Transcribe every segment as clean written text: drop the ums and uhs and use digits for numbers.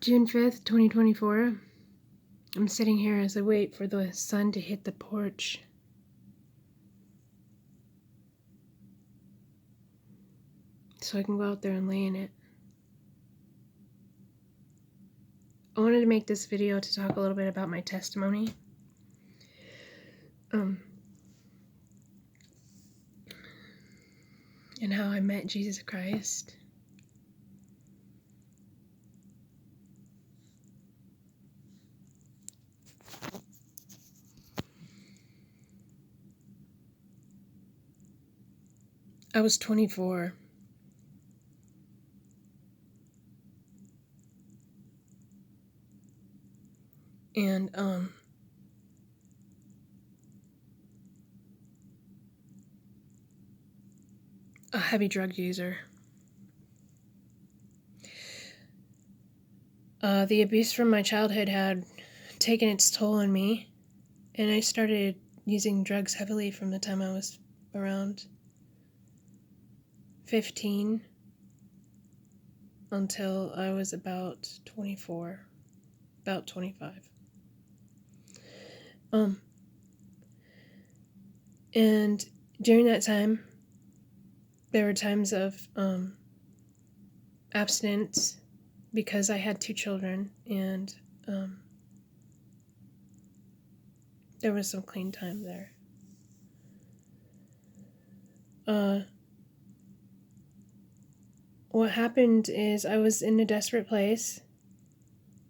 June 5th, 2024. I'm sitting here as I wait for the sun to hit the porch. So I can go out there and lay in it. I wanted to make this video to talk a little bit about my testimony. And how I met Jesus Christ. I was 24. And a heavy drug user. The abuse from my childhood had taken its toll on me, and I started using drugs heavily from the time I was around 15 until I was about 24, about 25. And during that time, there were times of abstinence because I had 2 children, and there was some clean time there. What happened is I was in a desperate place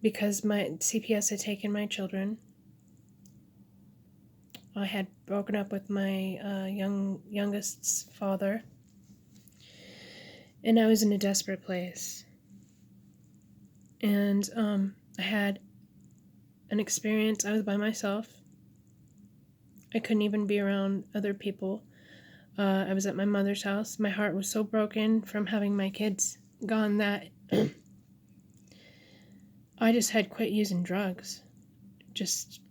because my CPS had taken my children. I had broken up with my youngest's father, and I was in a desperate place. And I had an experience. I was by myself. I couldn't even be around other people. I was at my mother's house. My heart was so broken from having my kids gone that I just had quit using drugs, just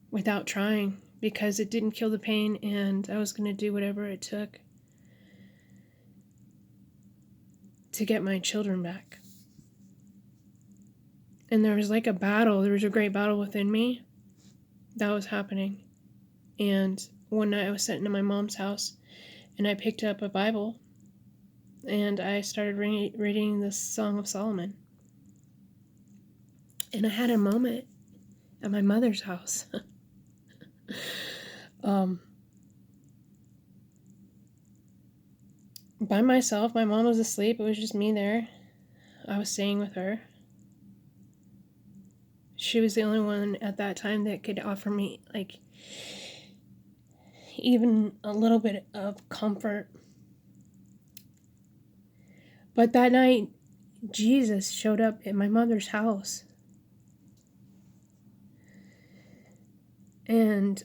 without trying, because it didn't kill the pain, and I was going to do whatever it took to get my children back. And there was like a battle. There was a great battle within me that was happening. And one night I was sitting in my mom's house, and I picked up a Bible, and I started reading the Song of Solomon. And I had a moment at my mother's house. By myself. My mom was asleep. It was just me there. I was staying with her. She was the only one at that time that could offer me, like, even a little bit of comfort. But that night, Jesus showed up at my mother's house. And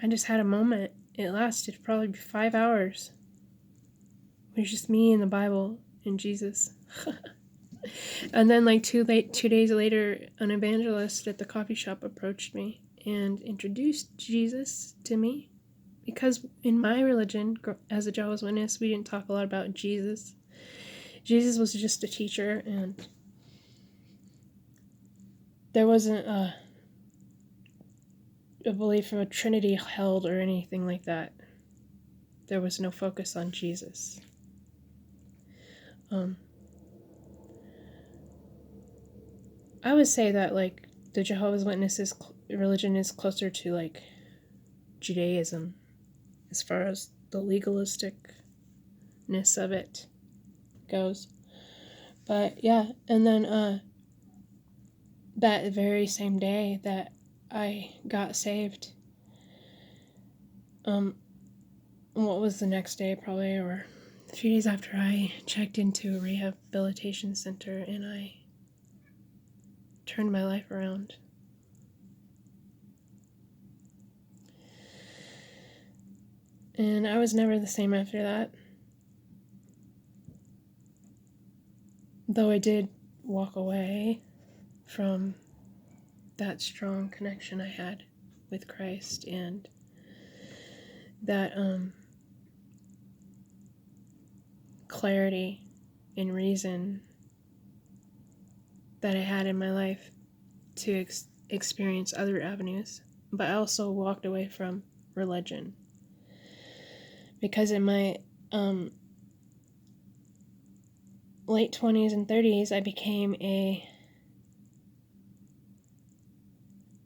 I just had a moment. It lasted probably 5 hours. It was just me and the Bible and Jesus. And then like 2 days later, an evangelist at the coffee shop approached me and introduced Jesus to me. Because in my religion, as a Jehovah's Witness, we didn't talk a lot about Jesus. Jesus was just a teacher, and there wasn't a belief of a Trinity held or anything like that. There was no focus on Jesus. I would say that, like, the Jehovah's Witnesses religion is closer to, like, Judaism as far as the legalisticness of it goes. But yeah, and then that very same day that I got saved, what was the next day probably, or a few days after, I checked into a rehabilitation center, and I turned my life around. And I was never the same after that. Though I did walk away from that strong connection I had with Christ, and that clarity and reason that I had in my life to experience other avenues. But I also walked away from religion. Because in my late 20s and 30s, I became a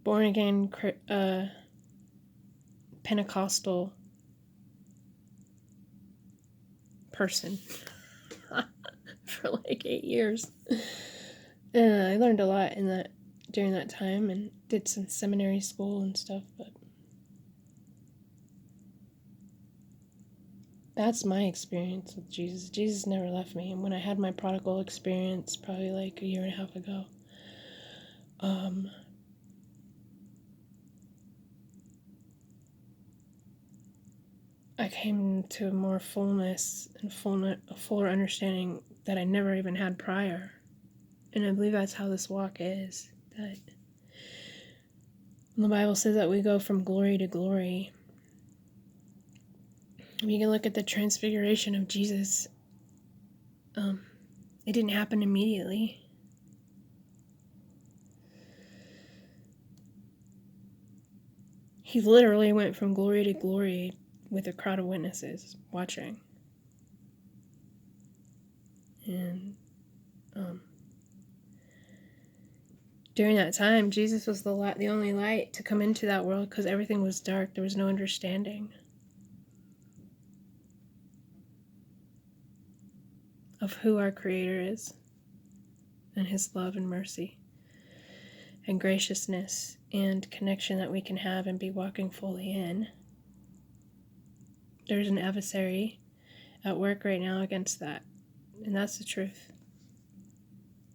born-again Pentecostal person for like 8 years. I learned a lot during that time and did some seminary school and stuff, but that's my experience with Jesus. Jesus never left me. And when I had my prodigal experience, probably like a year and a half ago, I came to more fullness and a fuller understanding that I never even had prior. And I believe that's how this walk is. That the Bible says that we go from glory to glory. We can look at the transfiguration of Jesus. It didn't happen immediately. He literally went from glory to glory with a crowd of witnesses watching. And during that time, Jesus was the only light to come into that world because everything was dark. There was no understanding of who our Creator is and His love and mercy and graciousness and connection that we can have and be walking fully in. There's an adversary at work right now against that, and that's the truth.